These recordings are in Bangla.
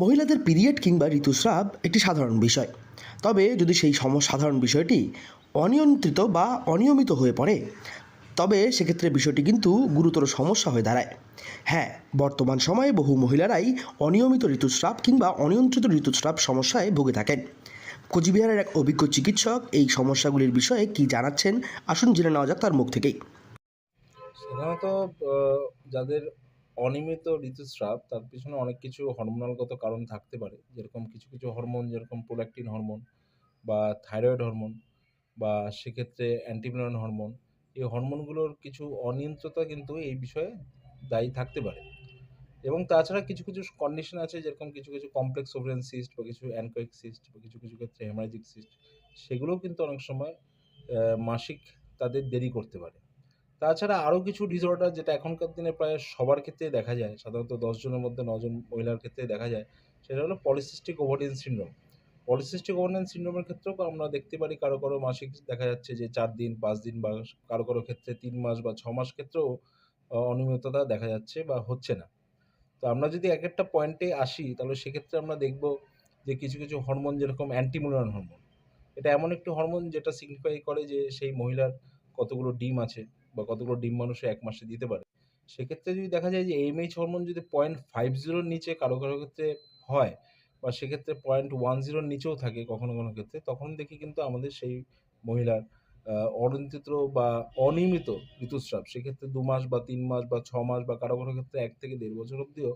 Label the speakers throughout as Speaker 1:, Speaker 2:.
Speaker 1: মহিলাদের পিরিয়ড কিংবা ঋতুস্রাব একটি সাধারণ বিষয়। তবে যদি সেই সাধারণ বিষয়টি অনিয়ন্ত্রিত বা অনিয়মিত হয়ে পড়ে, তবে সেক্ষেত্রে বিষয়টি কিন্তু গুরুতর সমস্যা হয়ে দাঁড়ায়। হ্যাঁ, বর্তমান সময়ে বহু মহিলারাই অনিয়মিত ঋতুস্রাব কিংবা অনিয়ন্ত্রিত ঋতুস্রাব সমস্যায় ভুগে থাকেন। কোচবিহারের এক অভিজ্ঞ চিকিৎসক এই সমস্যাগুলির বিষয়ে কি জানাচ্ছেন, আসুন জেনে নেওয়া যাক তার মুখ থেকেই।
Speaker 2: সাধারণত যাদের অনিয়মিত ঋতুস্রাব তার পিছনে অনেক কিছু হরমোনালগত কারণ থাকতে পারে। যেরকম কিছু হরমোন, যেরকম প্রোল্যাক্টিন হরমোন বা থাইরয়েড হরমোন বা সেক্ষেত্রে অ্যান্টিমিনোন হরমোন। এই হরমোনগুলোর কিছু অনিয়ন্ত্রতা কিন্তু এই বিষয়ে দায়ী থাকতে পারে। এবং তাছাড়া কিছু কন্ডিশন আছে, যেরকম কিছু কমপ্লেক্স ওভারিয়ান সিস্ট বা কিছু অ্যানকয়েক সিস্ট বা কিছু ক্ষেত্রে হেমারেজিক সিস্ট। সেগুলোও কিন্তু অনেক সময় মাসিক তাদের দেরি করতে পারে। তাছাড়া আরও কিছু ডিসঅর্ডার, যেটা এখনকার দিনে প্রায় সবার ক্ষেত্রেই দেখা যায়, সাধারণত ১০ জনের মধ্যে ৯ জন মহিলার ক্ষেত্রেই দেখা যায়। সেটা হলো polycystic ovarian syndrome. Polycystic ovarian সিনড্রোমের ক্ষেত্রেও আমরা দেখতে পারি কারো মাসিক দেখা যাচ্ছে যে ৪ দিন, ৫ দিন বা কারো ক্ষেত্রে ৩ মাস বা ৬ মাস ক্ষেত্রেও অনিয়মিততা দেখা যাচ্ছে বা হচ্ছে না। তো আমরা যদি একটা পয়েন্টে আসি, তাহলে সেক্ষেত্রে আমরা দেখব যে কিছু হরমোন, যেরকম অ্যান্টিমিনোন হরমোন। এটা এমন একটি হরমোন যেটা সিগনিফাই করে যে সেই মহিলার কতগুলো ডিম আছে বা কতগুলো ডিম মানুষে ১ মাসে দিতে পারে। সেক্ষেত্রে যদি দেখা যায় যে AMH হরমোন যদি 0.50 র নিচে কারো ক্ষেত্রে হয় বা সেক্ষেত্রে 0.10 র নিচেও থাকে কোনো ক্ষেত্রে, তখন দেখি কিন্তু আমাদের সেই মহিলার অনিয়ন্ত্রিত বা অনিয়মিত ঋতুস্রাব। সেক্ষেত্রে ২ মাস বা ৩ মাস বা ৬ মাস বা কারো ক্ষেত্রে ১ থেকে ১.৫ বছর অব্দিও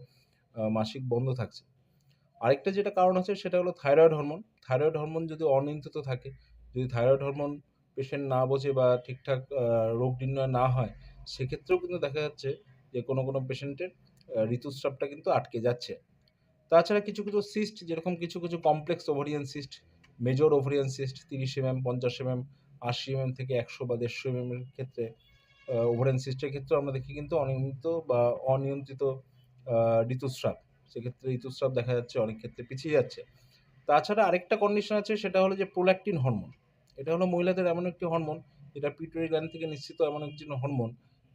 Speaker 2: মাসিক বন্ধ থাকছে। আরেকটা যেটা কারণ আছে সেটা হলো থাইরয়েড হরমোন। থাইরয়েড হরমোন যদি অনিয়ন্ত্রিত থাকে, যদি থাইরয়েড হরমোন পেশেন্ট না বোঝে বা ঠিকঠাক রোগ নির্ণয় না হয়, সেক্ষেত্রেও কিন্তু দেখা যাচ্ছে যে কোনো পেশেন্টের ঋতুস্রাবটা কিন্তু আটকে যাচ্ছে। তাছাড়া কিছু সিস্ট, যেরকম কিছু complex ovarian cyst, major ovarian cyst ৩০ 50 ৮০ থেকে ১০০ বা ১৫০ এর ক্ষেত্রে ওভারিয়ান সিস্টের ক্ষেত্রেও আমরা দেখি কিন্তু অনিয়মিত বা অনিয়ন্ত্রিত ঋতুস্রাব। সেক্ষেত্রে ঋতুস্রাব দেখা যাচ্ছে অনেক ক্ষেত্রে পিছিয়ে যাচ্ছে। তাছাড়া আরেকটা কন্ডিশন আছে, সেটা হলো যে প্রোল্যাক্টিন হরমোন। এটা হলো মহিলাদের এমন একটি হরমোন, যেটা পিটুইটারি গ্ল্যান্ড থেকে নিঃসৃত এমন একটি হরমোন,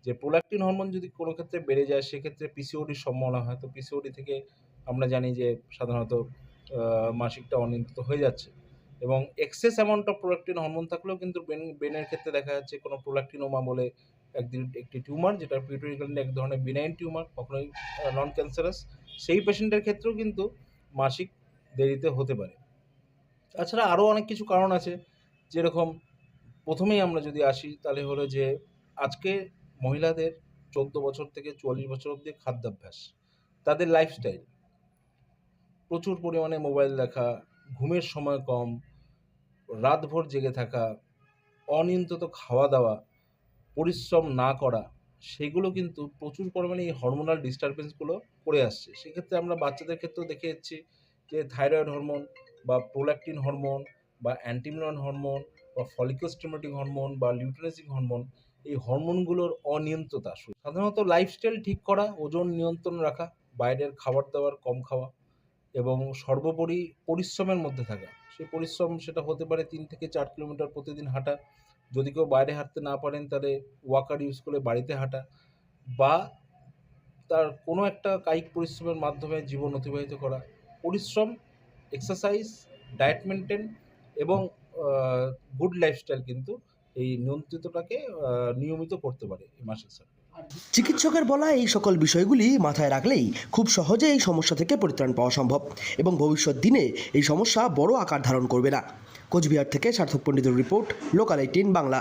Speaker 2: যে প্রোল্যাক্টিন হরমোন যদি কোনো ক্ষেত্রে বেড়ে যায়, সেক্ষেত্রে পিসিওডির সম্ভাবনা হয়। তো পিসিওডি থেকে আমরা জানি যে সাধারণত মাসিকটা অনিয়ন্ত্রিত হয়ে যাচ্ছে। এবং excess amount of prolactin hormone থাকলেও কিন্তু ব্রেনের ক্ষেত্রে দেখা যাচ্ছে কোনো প্রোল্যাক্টিনোমা বলে একটি টিউমার, যেটা পিটুইটারি গ্ল্যান্ডে এক ধরনের বিনাইন টিউমার, কখনোই নন ক্যান্সারাস। সেই পেশেন্টের ক্ষেত্রেও কিন্তু মাসিক দেরিতে হতে পারে। তাছাড়া আরও অনেক কিছু কারণ আছে, যেরকম প্রথমেই আমরা যদি আসি, তাহলে হলো যে আজকে মহিলাদের ১৪ বছর থেকে ৪৪ বছর অব্দি খাদ্যাভ্যাস, তাদের লাইফস্টাইল, প্রচুর পরিমাণে মোবাইল দেখা, ঘুমের সময় কম, রাতভর জেগে থাকা, অনিয়ন্ত্রিত খাওয়া-দাওয়া, পরিশ্রম না করা, সেগুলো কিন্তু প্রচুর পরিমাণে এই হরমোনাল ডিস্টারবেন্সগুলো করে আসছে। সেক্ষেত্রে আমরা বাচ্চাদের ক্ষেত্রেও দেখে যাচ্ছি যে থাইরয়েড হরমোন বা প্রোল্যাক্টিন হরমোন বা অ্যান্টিমিনোন হরমোন বা ফলিকোস্টিমুলেটিং হরমোন বা লিউটেনাইজিং হরমোন, এই হরমোনগুলোর অনিয়ন্ত্রতা। সাধারণত লাইফস্টাইল ঠিক করা, ওজন নিয়ন্ত্রণ রাখা, বাইরের খাবার-দাবার কম খাওয়া এবং সর্বোপরি পরিশ্রমের মধ্যে থাকা। সেই পরিশ্রম সেটা হতে পারে ৩ থেকে ৪ কিলোমিটার প্রতিদিন হাঁটা। যদি কেউ বাইরে হাঁটতে না পারেন, তাহলে ওয়াকার ইউজ করে বাড়িতে হাঁটা বা তার কোনো একটা কায়িক পরিশ্রমের মাধ্যমে জীবন অতিবাহিত করা। পরিশ্রম, এক্সারসাইজ, ডায়েট মেইনটেইন এবং আ গুড লাইফস্টাইল কিন্তু এই নিয়ন্ত্রিতটাকে নিয়মিত করতে পারে এই মাসিক সাইকেল।
Speaker 1: চিকিৎসকের বলা এই সকল বিষয়গুলি মাথায় রাখলেই খুব সহজে এই সমস্যা থেকে পরিত্রাণ পাওয়া সম্ভব এবং ভবিষ্যৎ দিনে এই সমস্যা বড় আকার ধারণ করবে না। কোচবিহার থেকে সার্থক পণ্ডিতের রিপোর্ট, লোকাল 18 বাংলা।